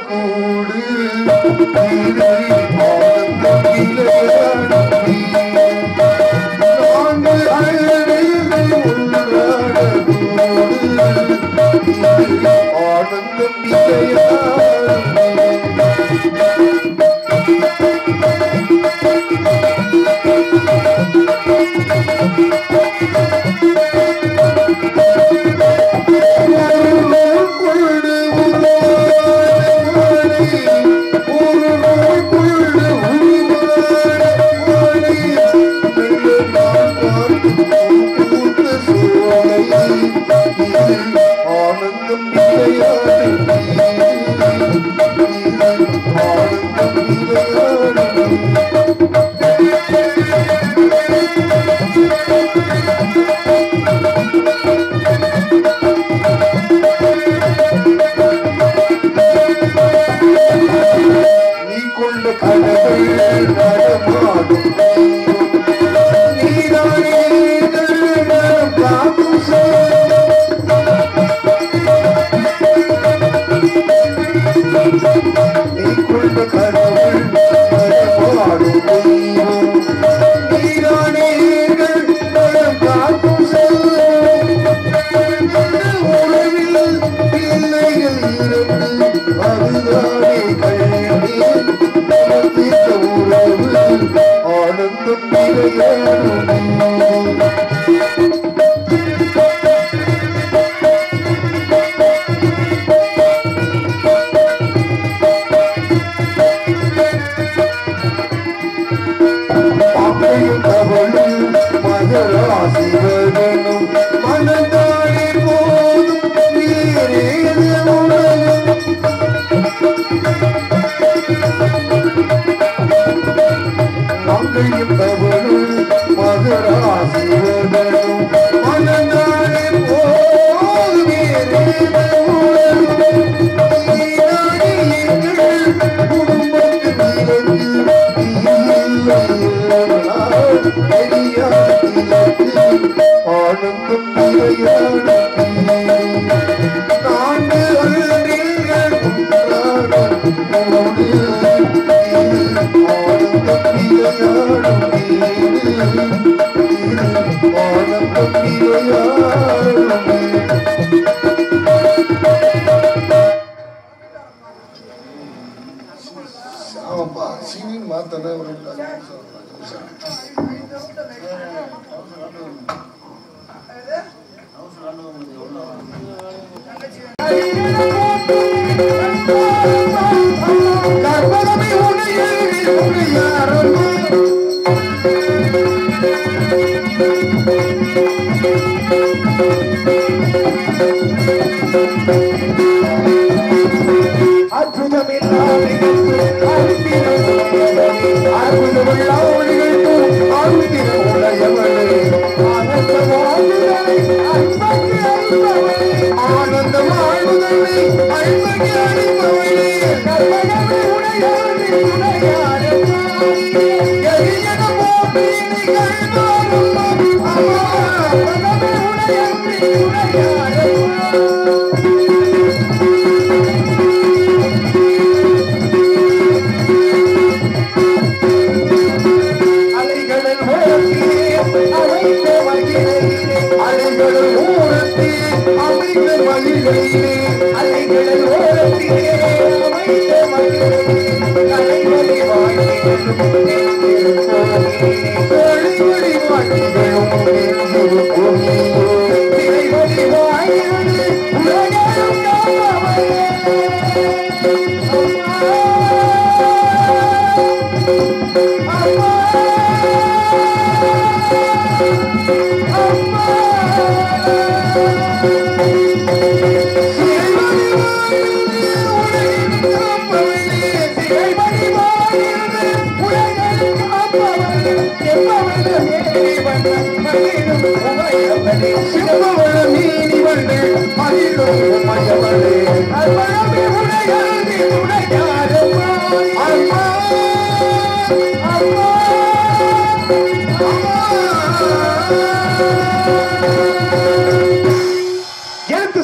கூடு ஆனந்தம் விளையாடும் நான்கு அழகில் உள்ளாட கூடு ஆனந்தம் விளையாடும்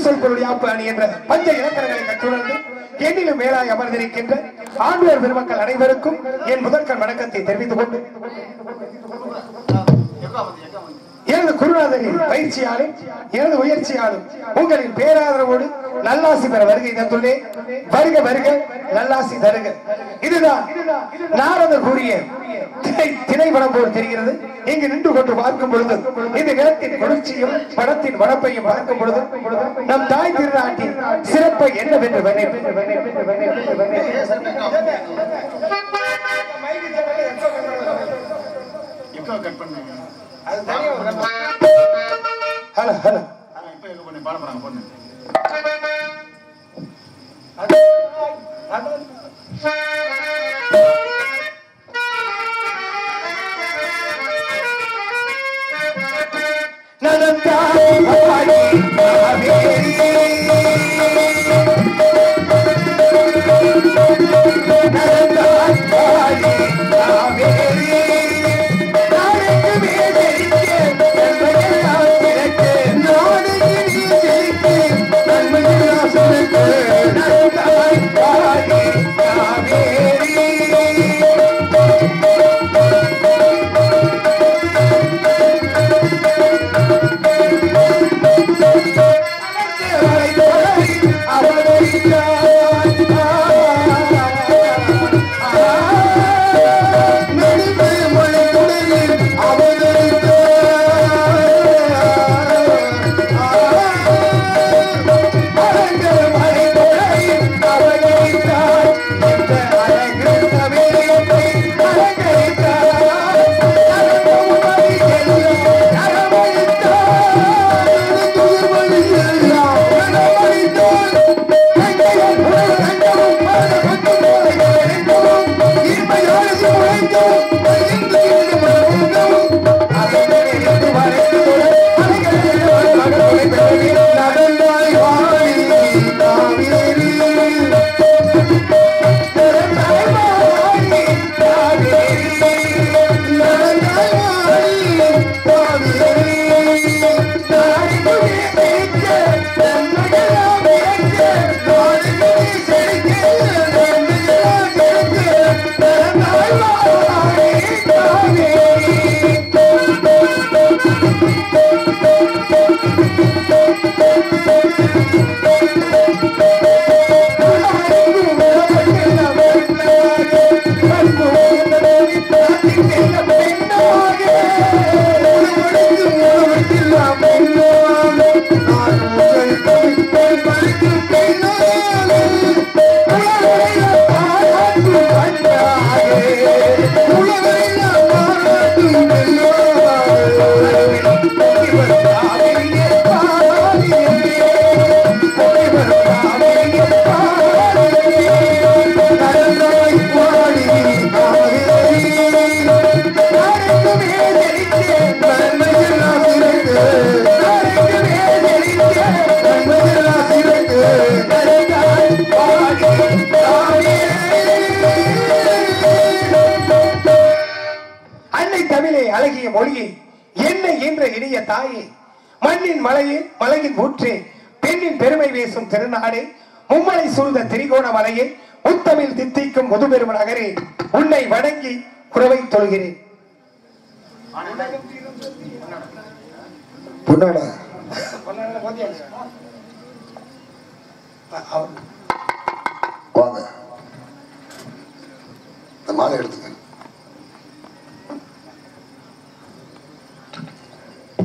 சொல் பொருள் யாப்பு அணி என்ற பஞ்ச இலக்கணங்களை கற்றுணர்ந்து என்னிலும் மேலாய் அமர்ந்திருக்கின்ற ஆண்டவர் பெருமக்கள் அனைவருக்கும் என் முதற்கண் வணக்கத்தை தெரிவித்துக் கொண்டு எனது குருநாதரின் பயிற்சியாலும் எனது முயற்சியாலும் உங்களின் பேராதரவோடு நல்லாசி பெற வருகை தந்துள்ளேன். வருக வருக, நல்லாசி தருக. இதுதான் நாரதர் கூறிய திரைப்படம் போல் தெரிகிறது. இங்கு நின்று கொண்டு பார்க்கும் பொழுது இந்த நிலத்தின் குளிர்ச்சியும் படத்தின் வனப்பையும் பார்க்கும் பொழுது நம் தாய் திருநாட்டின் சிறப்பை என்னவென்று ஹலோ ஹலோ அழகிய மொழியை என்னை என்ற இனிய தாயே, மண்ணின் மலையே, மலையின் ஊற்றே, பெண்ணின் பெருமை பேசும் திருநாடே, மும்மலை சூழ்ந்த திரிகோண மலையே, முத்தமிழ் தித்திக்கும் முதுபெரும் நகரே, உன்னை வணங்கி குரவை தொழுகிறேன். வாங்க, இந்த மாலை எடுத்துங்க.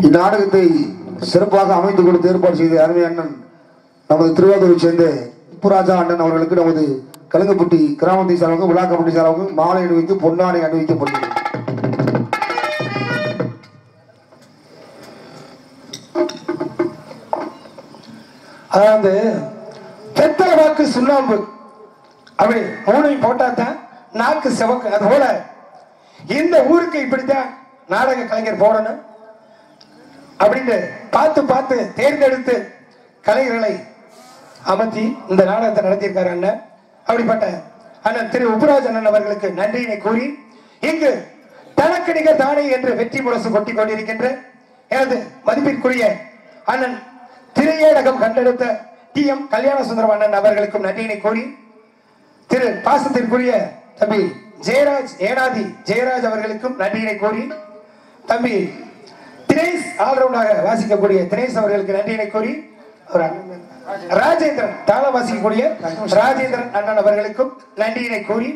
இந்நாடகத்தை சிறப்பாக அமைத்து கொடுத்து ஏற்பாடு செய்த அருமை அண்ணன் நமது திருவாரூரை சேர்ந்த உப்புராஜா அண்ணன் அவர்களுக்கு நமது கலங்கப்பட்டி கிராமத்தை சார்பாக விழாக்கப்பட்டி சார்பாக மாலை அணிவித்து பொன்னாடை அணிவிக்கப்படுகிறது. அதாவது பெத்தல வாக்கு சுண்ணாம்பு அப்படி மூணையும் போட்டாதான் நாக்கு செவக்கு. அது போல இந்த ஊருக்கு இப்படித்தான் நாடக கலைஞர் போடணும் அப்படின்னு பார்த்து பார்த்து தேர்ந்தெடுத்து கலைஞர்களை அமர்த்தி இந்த நாடகத்தை நடத்தியிருக்காரு அண்ணன். அப்படிப்பட்ட அண்ணன் திரு உப்புராஜ் அண்ணன் அவர்களுக்கு நன்றியினை கூறி இங்கு தனக்கு நிகர் தானே என்று வெற்றி முரசு கொட்டிக் கொண்டிருக்கின்ற எனது மதிப்பிற்குரிய அண்ணன் திரையேடகம் கண்டெடுத்த டி.எம். கல்யாண சுந்தரம் அண்ணன் அவர்களுக்கும் நன்றியினை கோரி, திரு பாசத்திற்குரிய தம்பி ஜெயராஜ் ஏனாதி ஜெயராஜ் அவர்களுக்கும் நன்றியினை கோரி, தம்பி தினேஷ் ஆல்ரவுண்டாக வாசிக்கக்கூடிய தினேஷ் அவர்களுக்கு நன்றியினை கோரி, ராஜேந்திரன் தாளம் வாசிக்கக்கூடிய ராஜேந்திரன் அண்ணன் அவர்களுக்கும் நன்றியினை கோரி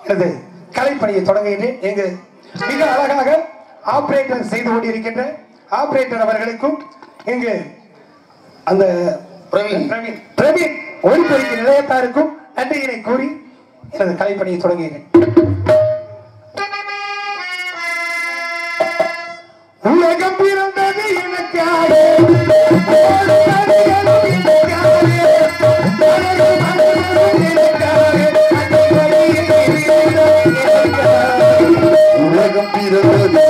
எனது கலைப்பணியை தொடங்குகின்றேன். இங்கு மிக அழகாக ஆபரேட்டர் செய்து கொண்டிருக்கின்ற ஆபரேட்டர் அவர்களுக்கும், இங்கு அந்த பிரவீன் ஒளிப்பொறிக்கு நிலையத்தாருக்கும் நன்றியினை கூறி எனது கலைப்பணியை தொடங்குகிறேன். உலகம் பிறந்தது எனக்காக, உலகம் பிறந்தது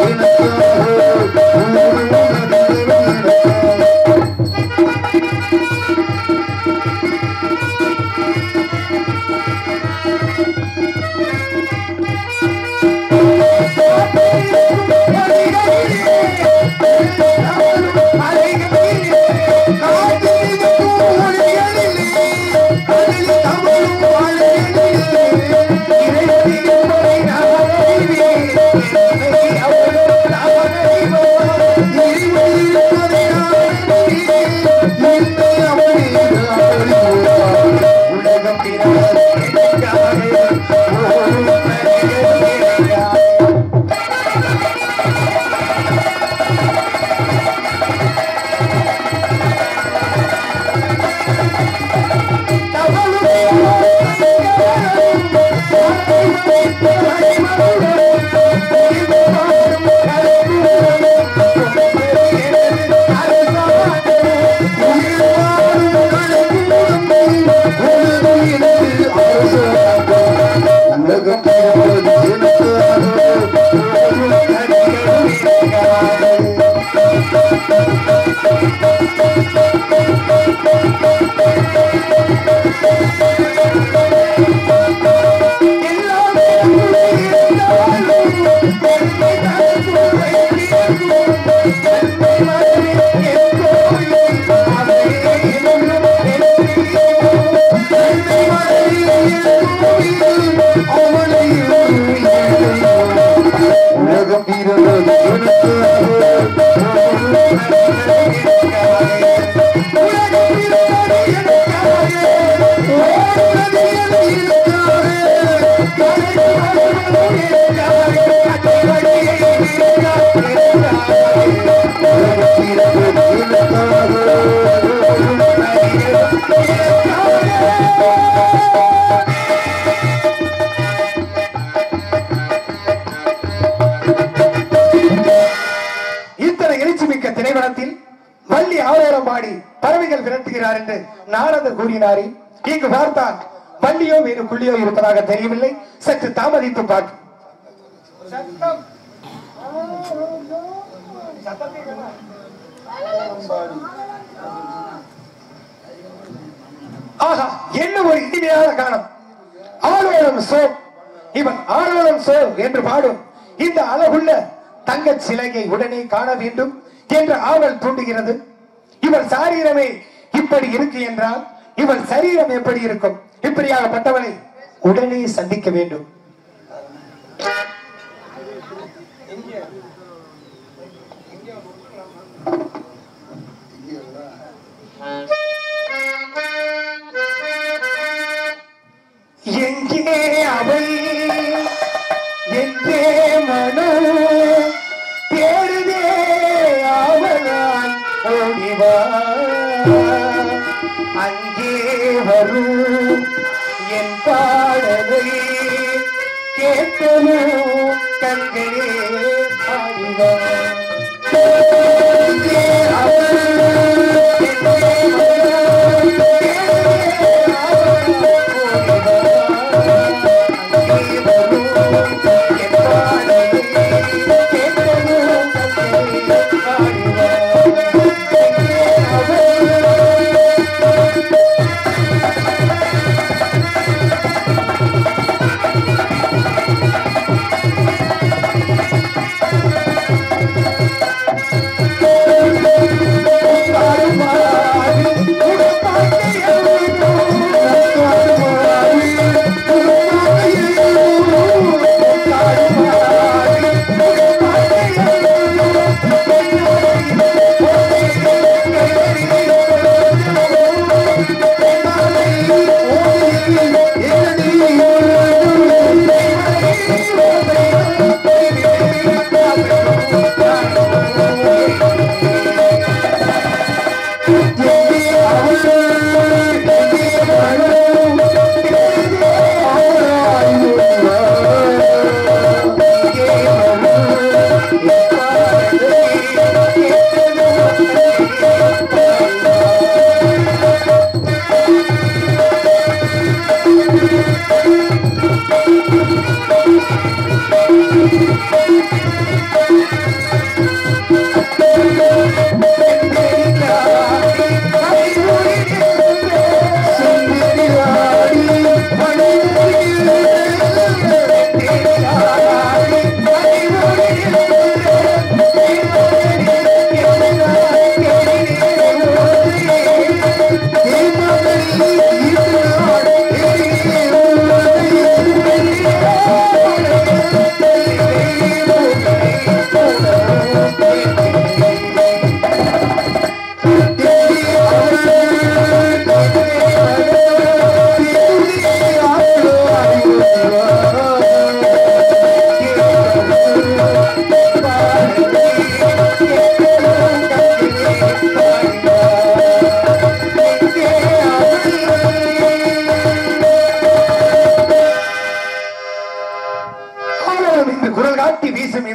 வள்ளி ஆரோரம் பாடி பறவைகள் விரட்டுகிறார் என்று நாரதர் கூறினாரே. இங்கு பார்த்தால் வள்ளியோ வேறு புள்ளியோ இருப்பதாக தெரியவில்லை. சற்று தாமதித்து பார்க்க. ஆஹா, என்ன ஒரு இனிமையான காலம். ஆரோரம் சோ, இவன் ஆரோரம் சோ என்று பாடும் இந்த அழகுள்ள தங்க சிலையை உடனே காண வேண்டும் என்ற ஆவல் தூண்டுகிறது. இவள் சாரீரமே இப்படி இருக்கு என்றால் இவள் சரீரம் எப்படி இருக்கும்? இப்படியாகப்பட்டவளை உடனே சந்திக்க வேண்டும். எங்கே அவள் என்றே மனோ தேடுதே அவளால் ஓடிவா. அங்கே வரும் என் பாடலை கேட்கமோ கண்களே பாடிவா. எங்கே அவள் என்றே மனோ பாடும்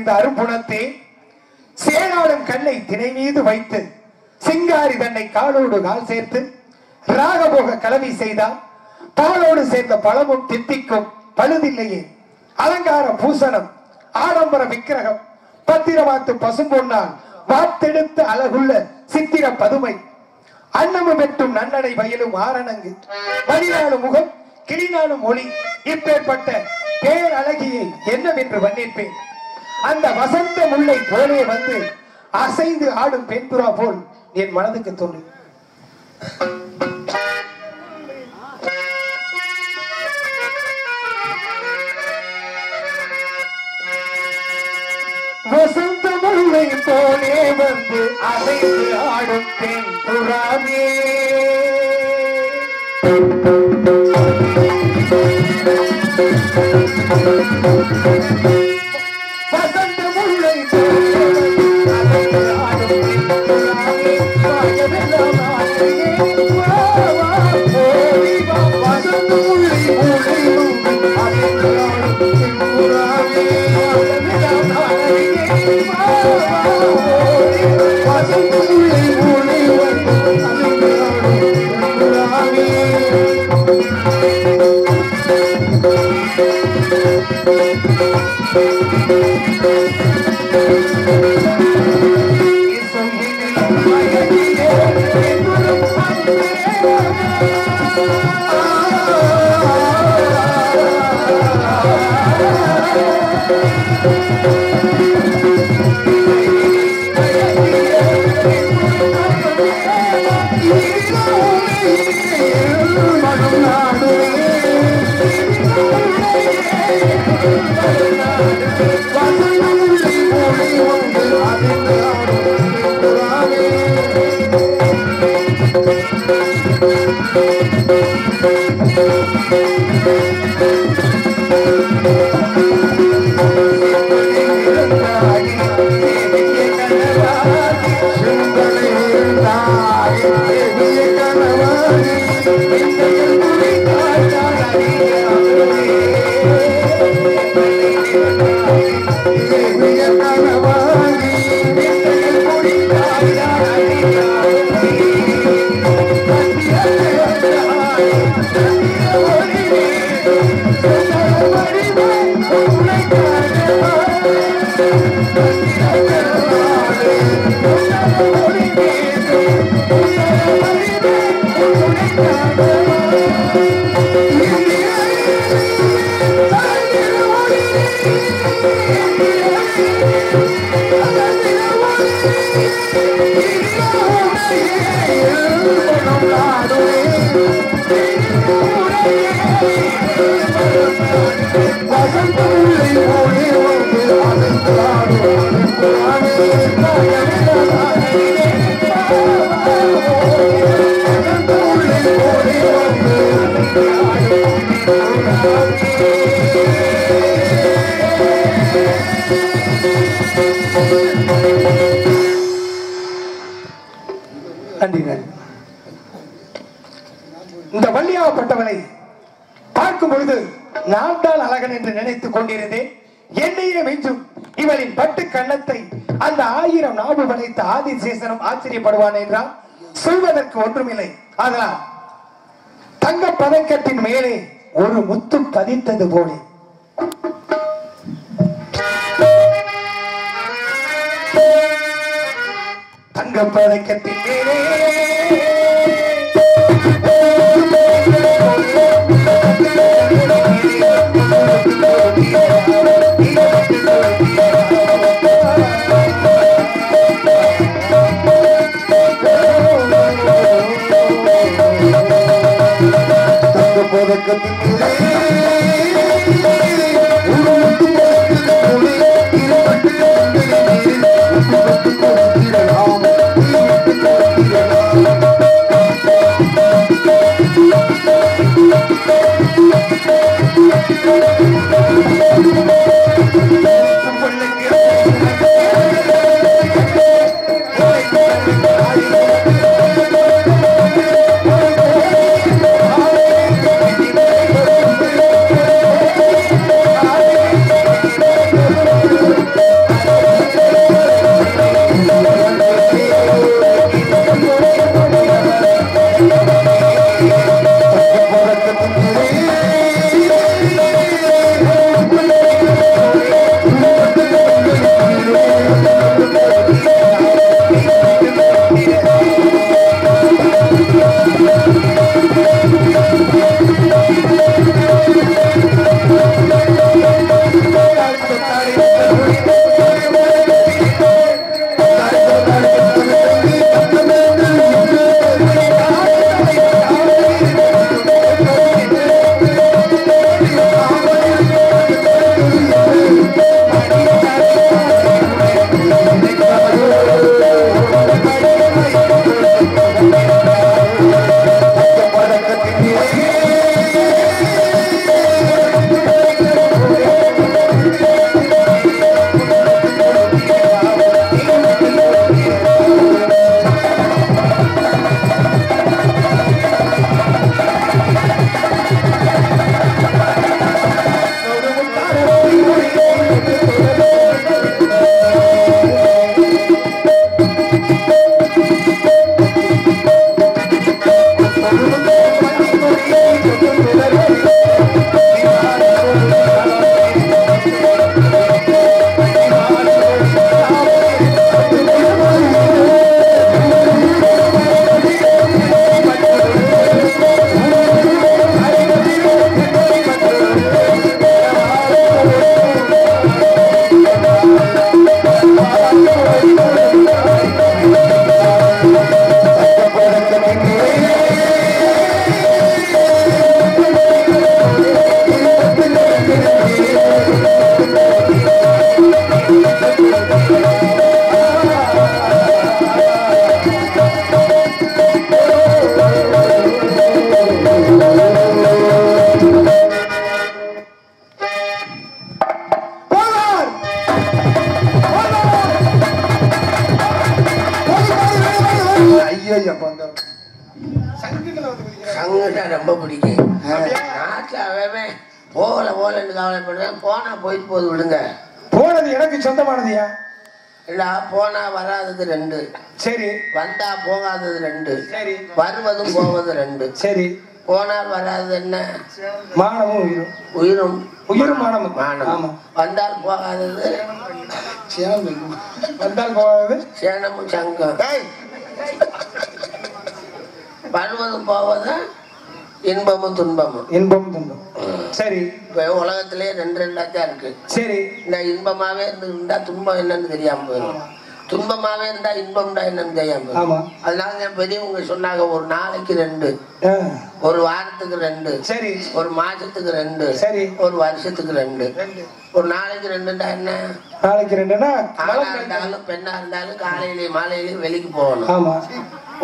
இந்த அரும்புணத்தை சேனாடும் கண்ணை திணை மீது வைத்து சிங்காரி தன்னை காலோடு கால் சேர்த்து ராகபோக கலவி செய்தால் பாலோடு சேர்ந்த பழமும் தித்திக்கும் பழுதில்லையே. அலங்கார பூசணம் ஆடம்பர விக்கிரகம் பத்திரமாத்து பசும்பொன்னால் வாத்தெடுத்த அழகுள்ள சித்திர பதுமை அன்னமும் வெட்டும் நன்னடை வயலும் ஆரணங்கு மணிநாளும் முகம் கிளிநாளும் ஒளி இப்பேற்பட்ட பேரழகியை என்னவென்று வர்ணிப்பேன். அந்த வசந்த முல்லை போலே வந்து அசைந்து ஆடும் பெண்புறா போல் என் மனதுக்கு தோன்று. வசந்த முல்லை போலே வந்து அசைந்து ஆடும் பெண்புறாவே வசந்த முல்லை இந்த வள்ளியாகப்பட்டவனை பார்க்கும் பொழுது நாட்டால் அழகன் என்று நினைத்துக் கொண்டிருந்தேன். என்னையே மிஞ்சும் இவளின் பட்டு கண்ணத்தை அந்த 1000 நாவு வளைத்த ஆதிசேஷனும் ஆச்சரியப்படுவான் என்றால் சொல்வதற்கு ஒன்றுமில்லை. அதனால் தங்க பதக்கத்தின் மேலே ஒரு முத்து பதித்தது போலே தங்க பதக்கத்தின் மேலே சங்குன்னா ரொம்ப பிடிக்கும். நாட்டுல அவன் போகலன்னு கவலைப்படுவேன். போனா போயிட்டு போது விடுங்க. போனது எனக்கு சொந்தமானதுயா. இல்ல போனா வராதது 2. சரி. வந்தா போகாதது 2. சரி. வருவதும் போவது 2. சரி. போனால் வராது என்ன? மானமும் உயிரும். உயிரும் உயிரும் மானமும். மானம். வந்தால் போகாதது வந்தால் போகாதது சேனமும் சங்கம். வருவதும் போவதும் இன்பமும் துன்பமும். இன்பமும் துன்பம். சரி. இப்ப உலகத்திலே 2 தான் இருக்கு. சரி. இந்த இன்பமாவே இருந்தா துன்பம் என்னன்னு தெரியாம போயிடும். துன்பமாவே இருந்தா இன்பம்டா என்னன்னு தெரியாம போயிடும். அதனால பெரியவங்க சொன்னாங்க, ஒரு நாளைக்கு 2, ஒரு வாரத்துக்கு 2, சரி, ஒரு மாசத்துக்கு 2, சரி, ஒரு வருஷத்துக்கு 2. ஒரு நாளைக்கு 2டா என்ன? நாளைக்கு 2னா ஆணா இருந்தாலும் பெண்ணா இருந்தாலும் காலையிலயும் மாலையிலயும் வெளிக்கு போகணும். ஆமா.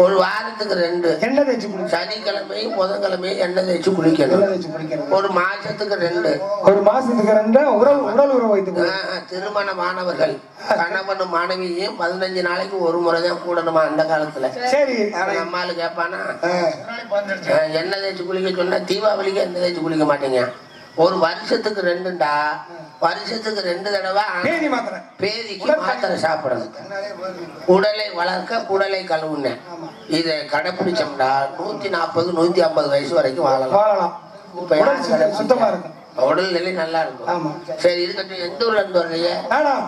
ஒரு வாரத்துக்கு 2 எண்ணெய் தேய்ச்சி குளிக்கணும். சனிக்கிழமையும் புதன்கிழமையும் எண்ணெய் தேய்ச்சி குளிக்கணும். ஒரு மாசத்துக்கு 2. ஒரு மாசத்துக்கு 2 உடல் உறவு வைத்து. திருமணமானவர்கள் கணவனும் மனைவியும் 15 நாளைக்கு ஒரு முறைதான் கூடணுமா அந்த காலத்துல. சரி. அம்மாளு கேப்பானா, எண்ணெய் தேய்ச்சி குளிக்க சொன்னா தீபாவளிக்கு எண்ணெய் தேய்ச்சி குளிக்க மாட்டீங்க. ஒரு வருஷத்துக்கு 2டா. வருஷத்துக்கு 2 தடவை பேதிக்கு மாத்திரை சாப்பிடணும். உடலை வளர்க்க குடலை கழுவுன. இதை கடைபிடிச்சோம்டா 140 150 வயசு வரைக்கும் வாழலாம். சுத்தமா இருக்கும். உடல் நிலை நல்லா இருக்கும். சரி இருக்கட்டும். எந்த ஊர்ல இருந்து வர்றீங்க?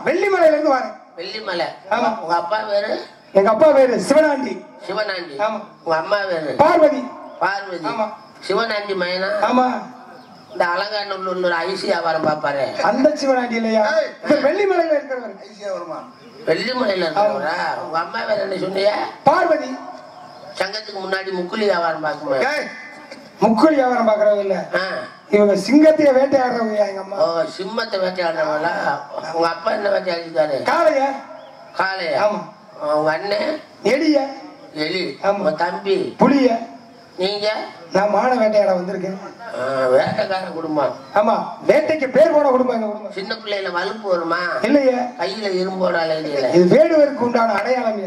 வெள்ளிமலையில இருந்து வரேன். வெள்ளிமலை. உங்க அப்பா பேரு? எங்க அப்பா பேரு சிவனாண்டி. சிவனாண்டி. உங்க அம்மா பேரு? பார்வதி. பார்வதி. சிவனாண்டி மயனா? ஆமா. இந்த அலங்காநல்லூர்ல ஒரு ஐசி வியாபாரம் பாப்பாரு, அந்த சிவனாண்டி இல்லையா? வெள்ளிமலையில இருக்கிறவர். வெள்ளிமலையில இருக்கிறவரா? உங்க அம்மா வேற என்ன சொன்னீங்க? பார்வதி. சங்கத்துக்கு முன்னாடி முக்குலி வியாபாரம் பாக்குமா? முக்குலி வியாபாரம் பாக்குறவங்க இல்ல, இவங்க சிங்கத்தைய வேட்டையாடுறவங்க. எங்க அம்மா சிம்மத்தை வேட்டையாடுறவங்களா? உங்க அப்பா என்ன வேட்டையாடிருக்காரு? காளைய. காளையா? ஆமா. உங்க அண்ணன்? எலிய. எலி. உங்க தம்பி? புலிய. நீங்க? நான் மான வேட்டையாட வந்திருக்கேன். வேட்டைக்கார குடும்பம். ஆமா, வேட்டைக்கு பேர் போன குடும்பம் எங்க குடும்பம். சின்ன பிள்ளைல வலுப்பு வருமா? இல்லையே. கையில இரும்போட அலையில. இது வேடுவருக்கு உண்டான அடையாளம்.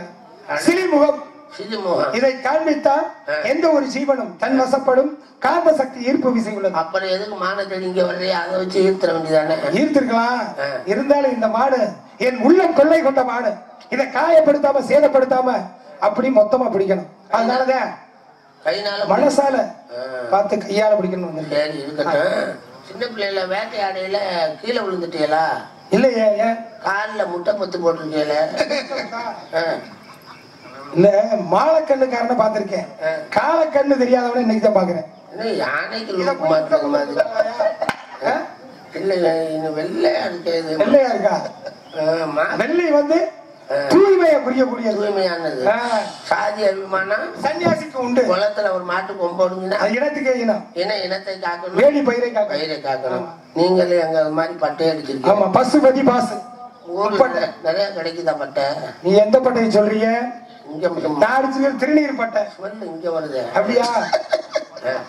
சிலிமுகம். சிலிமுகம். இதை காண்பித்தால் எந்த ஒரு ஜீவனும் தன் வசப்படும். காந்த சக்தி ஈர்ப்பு விசை உள்ளது. அப்புறம் எதுக்கு மானத்தை இங்க வர்றே? அதை வச்சு ஈர்த்திட வேண்டியதானே? ஈர்த்திருக்கலாம். இருந்தாலும் இந்த மாடு என் உள்ளம் கொள்ளை கொண்ட மாடு. இதை காயப்படுத்தாம சேதப்படுத்தாம அப்படி மொத்தமா பிடிக்கணும். அதனாலதான் கைனால மனசால பார்த்து கையால பிடிக்கணும். சரி இருக்கட்டும். சின்ன பிள்ளைல வேட்டையாடையில கீழே விழுந்துட்டீங்களா? இல்லையே. காலில் முட்டை பத்து போட்டிருக்கீங்கள? இல்ல, மாலைக்கண்ணுக்காரன பாத்திருக்கேன். காலக்கண்ணு தெரியாதவன இன்னைக்கு தான் பாக்குறேன். யானைக்கு மாதிரி இல்ல, வெள்ளையா இருக்கு. வெள்ளையா இருக்கா? வெள்ளை வந்து தூய்மையை புரியக்கூடிய தூய்மையானது. சாதி அபிமானம் சன்னியாசிக்கு உண்டு. குளத்துல ஒரு மாட்டு கொம்போடுங்கன்னா இனத்துக்கே இனம். இனத்தை காக்கணும். வேலி பயிரை காக்கணும். நீங்களே எங்க மாதிரி பட்டை அடிச்சிருக்கீங்க. ஆமா, பசுபதி பாசு. ஊர்ல நிறைய கிடைக்குதா பட்டை? நீ எந்த பட்டையை சொல்றீங்க? திருநீர் பட்டை. இங்க வருது. அப்படியா?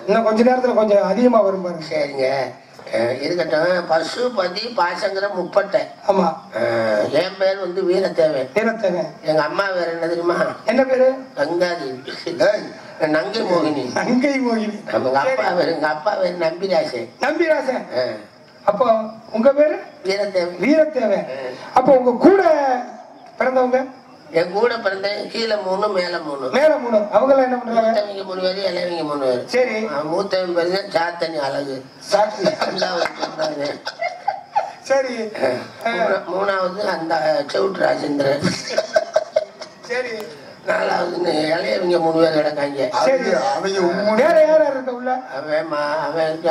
இன்னும் கொஞ்ச நேரத்துல கொஞ்சம் அதிகமா வரும் பாருங்க. சரிங்க இருக்கட்டும். பசுபதி பாசங்கிற முப்பட்டை. ஆமா. என் பேர் வந்து வீரத்தேவன். வீரத்தேவன். எங்க அம்மா வேற என்ன தெரியுமா? என்ன பேரு? கங்காதி. நங்கை மோகினி. நங்கை மோகினி. எங்க அப்பா பேரு நம்பிராசன். நம்பிராசன். அப்போ உங்க பேரு? வீரத்தேவன். வீரத்தேவன். அப்போ உங்க கூட பிறந்தவங்க? என் கூட பிறந்த கீழே 3 மேல 3. மேல 3. அவங்க என்ன பண்றாங்க? மூத்தவங்க 3 பேரு, இளையவங்க 3 பேரு. சரி. மூத்தவன் பேரு சாத்தனி அழகு. சரி. மூணாவது அந்த செவுட்டு ராஜேந்திரன். சரி. நாலாவது இளையவங்க 3 பேர் கிடக்காங்க. சரி. வேற யார் இருக்க உள்ள?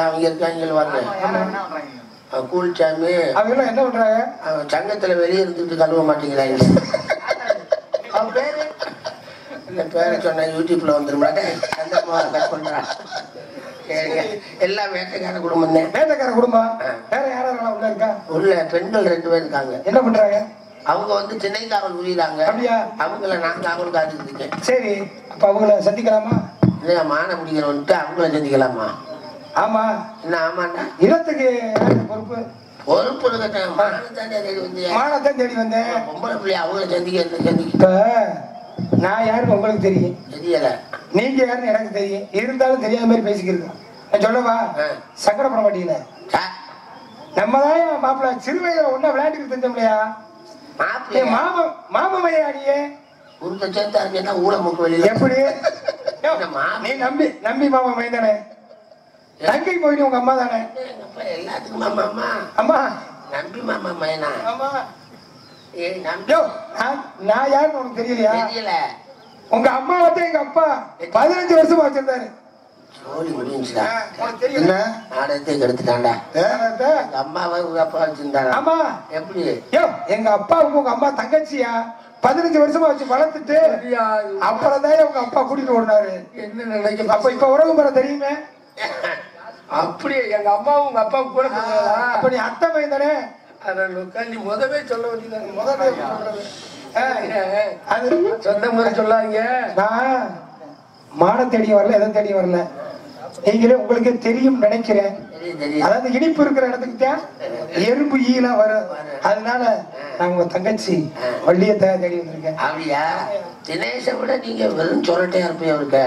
அவங்க இருக்காங்க வாங்க. கூல்சாமி. அவங்க என்ன பண்றாங்க? அவன் சங்கத்துல வெளியே இருந்துட்டு கழுவ மாட்டேங்கிறாங்க. அவன் பேரு இந்த பேரை சொன்ன யூடியூப்ல வந்துருமாட்டே. கட் பண்றான். எல்லாம் வேட்டைக்கார குடும்பம் தான். வேட்டைக்கார குடும்பம். வேற யாரெல்லாம் உள்ள இருக்கா? உள்ள பெண்கள் 2 பேர் இருக்காங்க. என்ன பண்றாங்க? அவங்க வந்து திணை காவல் புரியுறாங்க. அப்படியா? அவங்கள நான் காவல் காத்துட்டு இருக்கேன். சரி. அப்ப அவங்கள சந்திக்கலாமா? இல்லையா, மான பிடிக்கிறவன்ட்டு அவங்கள சந்திக்கலாமா? ஆமா. என்ன ஆமாண்டா? இடத்துக்கு பொறுப்பு பொறுப்பு இருக்கட்டும். மானத்தான் தேடி வந்தேன். மானத்தான் தேடி வந்தேன். பொம்பளை பிள்ளை அவங்கள சந்திக்க. நான் யாருன்னு உங்களுக்கு தெரியும். தெரியல. நீங்க யாருன்னு எனக்கு தெரியும். இருந்தாலும் தெரியாத மாதிரி பேசிக்கிறீங்க. நான் சொல்லவா? சங்கடப்பட மாட்டீங்கள? நம்ம தான் மாப்பிள்ள சிறு வயதுல ஒன்னா விளையாட்டுக்கு தெரிஞ்சோம்லையா? மாமா மையாடியே எப்படி நீ நம்பி மாமா மை தானே? தங்கை போயிட்டு உங்க அம்மா தானே? எல்லாத்துக்கும் அம்மா நம்பி மாமா மைனா. நான் யாருன்னு உனக்கு தெரியலையா? தெரியல. உங்க அம்மா வந்து எங்க அப்பா 15 வருஷமா வச்சிருந்தாரு. எங்க அப்பாவுக்கு உங்க அம்மா தங்கச்சியா 15 வருஷமா வச்சு வளர்த்துட்டு அப்புறம் தான் உங்க அப்பா கூட்டிட்டு ஓடினாரு. என்ன நினைக்க அப்ப இப்ப உறவு முறை தெரியுமே? அப்படியே எங்க அம்மாவும் உங்க அப்பா கூட அப்ப நீ அத்தை பையன் தானே? நீ முதவே சொல்ல வேண்டியது. முதவே அது சொந்த முறை சொல்லாதீங்க. நான் மான தேடி வரல, எதை தேடி வரல. நீங்களே உங்களுக்கே தெரியும் நினைக்கிறேன். அதாவது இனிப்பு இருக்கிற இடத்துக்கு தான் எறும்பு ஈலாம் வரும். அதனால நான் உங்க தங்கச்சி வள்ளிய தேடி வந்திருக்கேன். அப்படியா? தினேஷை விட நீங்க வெறும் சொரட்டையா இருப்பீங்க. அவருக்கு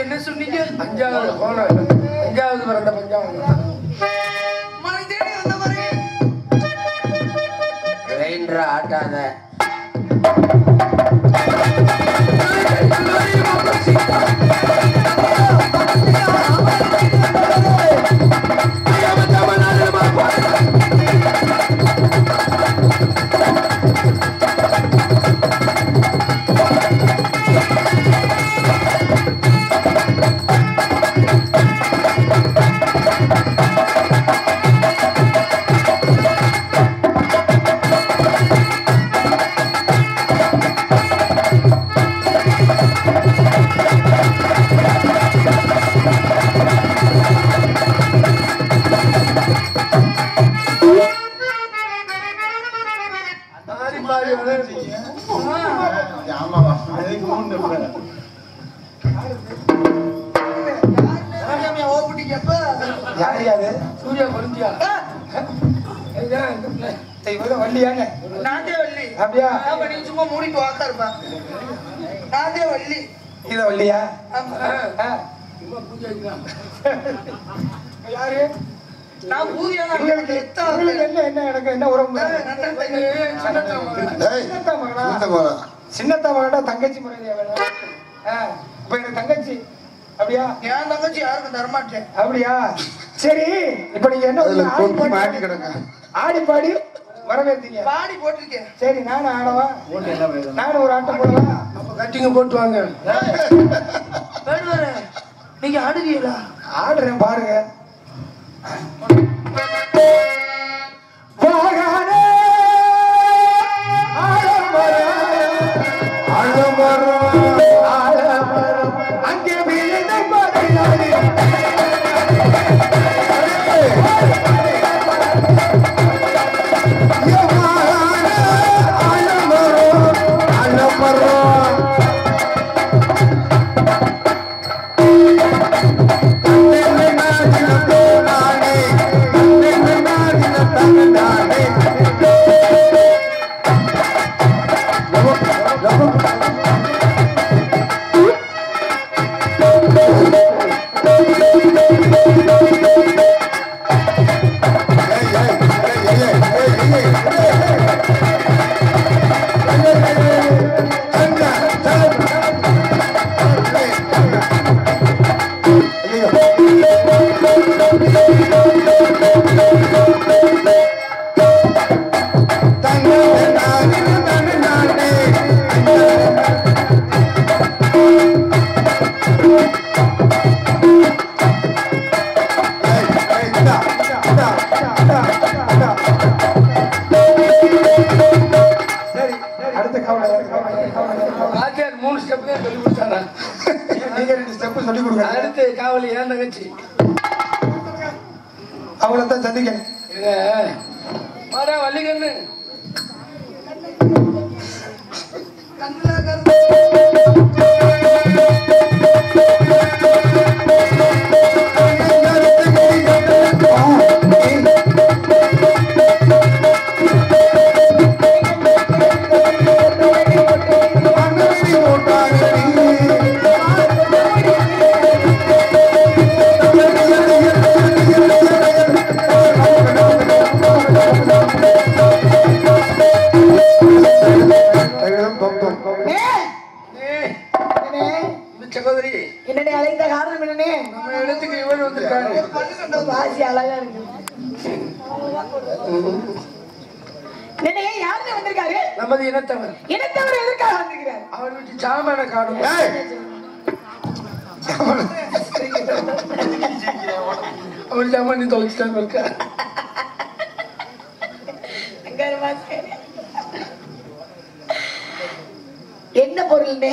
என்ன சொன்னீங்க? 5வது பிறந்த பஞ்சாவது ஆட்டாத சின்னத்தா மகனா தங்கச்சி முறையில வேணும். இப்ப எனக்கு தங்கச்சி அப்படியா? என் தங்கச்சி யாருக்கும் தரமாட்டேன். அப்படியா? சரி, இப்ப நீங்க என்ன ஆடி பாடி வரவேற்றீங்க? பாடி போட்டிருக்கேன். சரி, நானும் ஆடவா? நானும் ஒரு ஆட்டம் போடவா? அப்ப கட்டிங்க போட்டு வாங்க. நீங்க ஆடுவீங்களா? ஆடுறேன் பாருங்க. Thank you. நீங்க 2 ஸ்டெப் சொல்லி கொடுங்க. அடுத்து காவலி ஏன் தங்கச்சி அவங்கள தான் சந்திக்கணும். வாடா வள்ளிகண்ணு. சகோதரி என்னனே அழைத்த காரணம் என்னனே? நம்ம இடத்துக்கு இவன் வந்திருக்காரு. வாசி அழகா இருக்கு. என்னனே யாருன்னு வந்திருக்காரு? நமது இனத்தவர். இனத்தவர் எதற்காக வந்திருக்காரு? அவர் வீட்டு சாமான காணும். அவர் சாமான் தொலைச்சிட்டாங்க இருக்கா. என்ன பொருள்னே?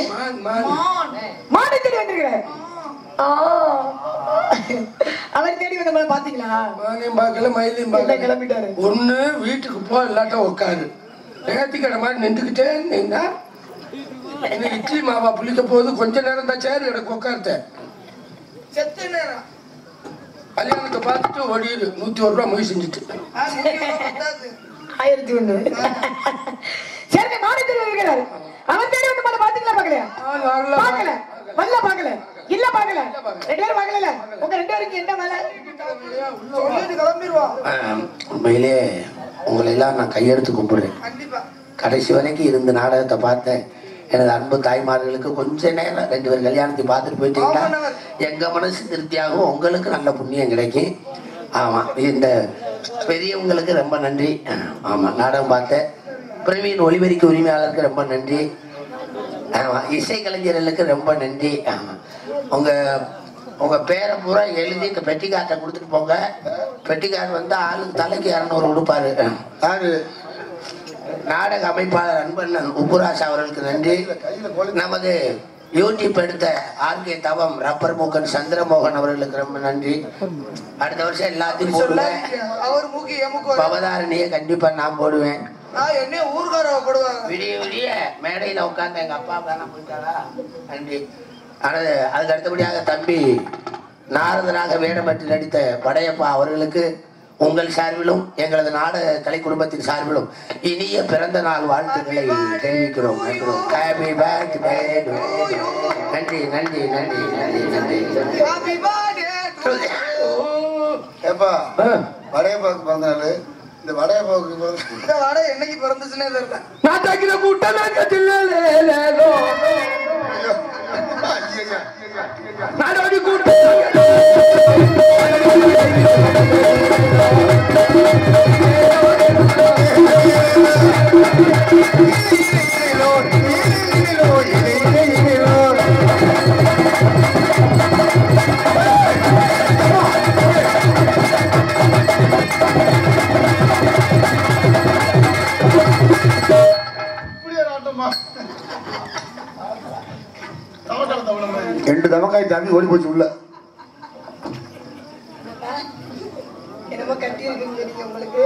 மானை தேடி வந்திருக்கிறார். அவர் தேடி வந்த மாதிரி பாத்தீங்களா? மானையும் பார்க்கல மயிலையும் பார்க்கல. கிளம்பிட்டாரு. ஒண்ணு வீட்டுக்கு போ இல்லாட்டா உட்காரு. நேர்த்திக்கடை மாதிரி நின்றுக்கிட்டே இருந்தீங்கன்னா இட்லி மாவா புளிக்க போது கொஞ்ச நேரம் தான் சேரு எனக்கு உட்கார்த்த செத்த நேரம் கல்யாணத்தை பார்த்துட்டு ஓடிடு. 101 ரூபா மொய் செஞ்சுட்டு 1001. சரி மானை தேடி வந்திருக்கிறாரு. அவன் தேடி வந்து மாதிரி பாத்தீங்களா? பாக்கலையா? பாக்கல. வல்ல பாக்கல. இல்ல பாக்கல. 2 பேரும் பாக்கல. உங்க 2 பேருக்கு என்ன வேலை? சொல்லிட்டு கிளம்பிடுவோம். உண்மையிலே உங்களை எல்லாம் நான் கையெடுத்து கும்பிடுறேன். கண்டிப்பா கடைசி வரைக்கும் இருந்த நாடகத்தை பார்த்தேன். எனது அன்பு தாய்மார்களுக்கு கொஞ்ச நேரம் 2 பேர் கல்யாணத்தை பார்த்துட்டு போயிட்டீங்கன்னா எங்க மனசு திருப்தியாகும், உங்களுக்கு நல்ல புண்ணியம் கிடைக்கும். ஆமா, இந்த பெரியவங்களுக்கு ரொம்ப நன்றி. ஆமா, நாடகம் பார்த்தேன். பிரவீன் ஒளிபெருக்கி உரிமையாளருக்கு ரொம்ப நன்றி. ஆமா, இசைக்கலைஞர்களுக்கு ரொம்ப நன்றி. ஆமா, உங்க பேரை பூரா எழுதி இந்த பெட்டிக்கார்ட்டை கொடுத்துட்டு போங்க. பெட்டிக்கார் வந்து ஆளுக்கு தலைக்கு 200 கொடுப்பாரு. யாரு? நாடக அமைப்பாளர் அன்பண்ணன் உப்புராஜ் அவர்களுக்கு நன்றி. நமது யூடியூப் எடுத்த ஆர்கே தவம் ரப்பர் மூக்கன் சந்திரமோகன் அவர்களுக்கு ரொம்ப நன்றி. அடுத்த வருஷம் எல்லாத்தையும் போடுவேன். அவர் மூக்கி எமுக்கு பவதாரணியை கண்டிப்பா நான் போடுவேன். என்ன ஊர்கார போடுவாங்க. விடிய விடிய மேடையில உட்கார்ந்து எங்க அப்பா தானே போயிட்டாரா. நன்றி. அதுக்கு அடுத்தபடியாக தம்பி நாரதனாக வேடமற்று நடித்த படையப்பா அவர்களுக்கு உங்கள் சார்பிலும் எங்களது நாடக கலை குடும்பத்தின் சார்பிலும் இனிய பிறந்த நாள் வாழ்த்துக்களை தெரிவிக்கிறோம். Happy birthday. நன்றி நன்றி நன்றி நன்றி நன்றி. ஏப்பா வடையப்பாவுக்கு பிறந்தாரு. இந்த வடையப்பாவுக்கு இந்த வடை என்னைக்கு பிறந்துச்சுன்னே தெரியல. நான் தக்கிற கூட்டம் நாடோடி கூட்டம் ரெண்டு தமக்காய் தாண்டி ஓடி போச்சு உள்ள. என்னமோ கட்டி இருக்குன்னு தெரியும் உங்களுக்கு.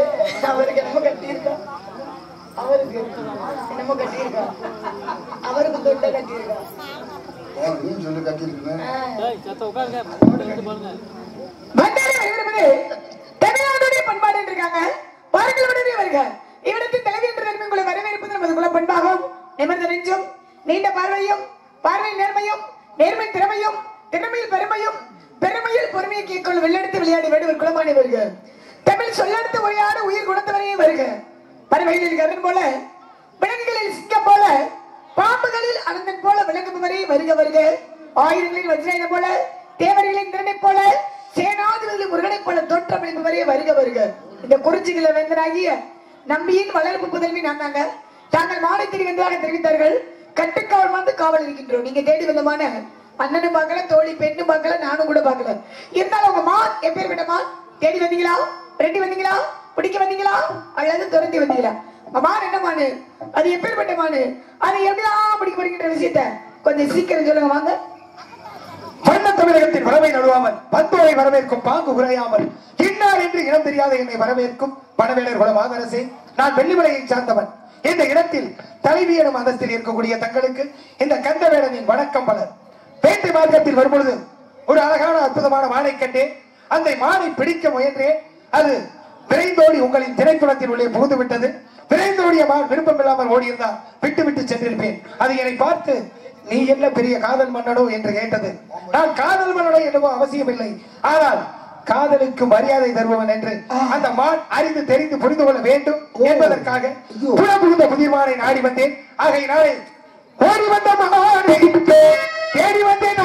அவருக்கு என்னமோ கட்டி இருக்கா. அவருக்கு என்னமோ கட்டி இருக்கா. அவருக்கு தொண்டை கட்டி இருக்கா. நீ சொல்லி கட்டி இருக்குன்னு தமிழ்நாடுடைய பண்பாடு இருக்காங்க. பாருங்கள் உடனே வருக. இவ்விடத்தில் தலைவி என்ற உங்களை வரவேற்பது நமது குல பண்பாகும். நிமிர்ந்த நெஞ்சும் நீண்ட பார்வையும் பார்வையில் நேர்மையும் நேர்மை திறமையும் திறமையில் பெருமையும் பெருமையில் பொறுமையை கேட்கொள்ள வெள்ளெடுத்து விளையாடி வேடு ஒரு குலமானி வருக. தமிழ் சொல்லெடுத்து உரையாடு உயிர் குணத்தவரையே வருக. பறவைகளில் கருண் போல விலங்குகளில் சிங்கம் போல பாம்புகளில் அனந்தன் போல விளங்கும் வரை வருக வருக. ஆயிரங்களில் வஜ்ராயுதம் போல தேவர்களின் திறனை போல சேனாதிபதிகளின் முருகனை போல தோற்றம் என்பவரையே வருக வருக. இந்த குறிஞ்சிகளை வேந்தராகிய நம்பியின் வளர்ப்பு புதல்வி நான் தாங்க. தாங்கள் மாலை தேடி வந்ததாக தெரிவித்தார்கள். கட்டுக்காவல் வந்து காவல் இருக்கின்றோம். நீங்க தேடி வந்தமான அண்ணனும் பார்க்கல, தோழி பெண்ணும் பார்க்கல, நானும் கூட பார்க்கல. இருந்தாலும் உங்க மான் எப்பேற்பட்ட மான்? தேடி வந்தீங்களா? ரெட்டி வந்தீங்களா? பிடிக்க வந்தீங்களா? அல்லது துரத்தி வந்தீங்களா? மான் என்ன மானு? அது எப்பேற்பட்ட மானு? அதை எப்படிதான் பிடிக்க போறீங்கன்ற விஷயத்த கொஞ்சம் சீக்கிரம் சொல்லுங்க வாங்க. பண்பை நடுவாமல் பண்போரை வரவேற்கும் பாங்கு குறையாமல் இன்னார் என்று இனம் தெரியாத என்னை வரவேற்கும் வனவேலர் குல மாதரசே, நான் வெள்ளிமலையை சார்ந்தவன். இந்த இடத்தில் தலைவி எனும் அந்தஸ்தில் இருக்கக்கூடிய தங்களுக்கு இந்த கந்தவேலனின் வணக்கம் பலர். வேட்டை மார்க்கத்தில் வரும்பொழுது ஒரு அழகான அற்புதமான மானை கண்டேன். அந்த மானை பிடிக்க முயன்றேன். அது விரைந்தோடி உங்களின் திரைக்குளத்தில் உள்ளே புகுந்து விட்டது. விரைந்தோடிய மான் விருப்பம் இல்லாமல் ஓடி இருந்தால் விட்டு விட்டு சென்றிருப்பேன். அது என்னை பார்த்து நீ என்ன பெரிய காதல் மன்னனோ என்று கேட்டது. நான் காதல் மன்னனோ என்னவோ அவசியம் இல்லை, ஆனால் காதலுக்கு மரியாதை தருபவன் என்று அந்த மான் அறிந்து தெரிந்து புரிந்து கொள்ள வேண்டும் என்பதற்காக புகுந்த புதிர்மானை நாடி வந்தேன். ஆகையினாலே ஓடி வந்த மானை தேடி வந்தேன்.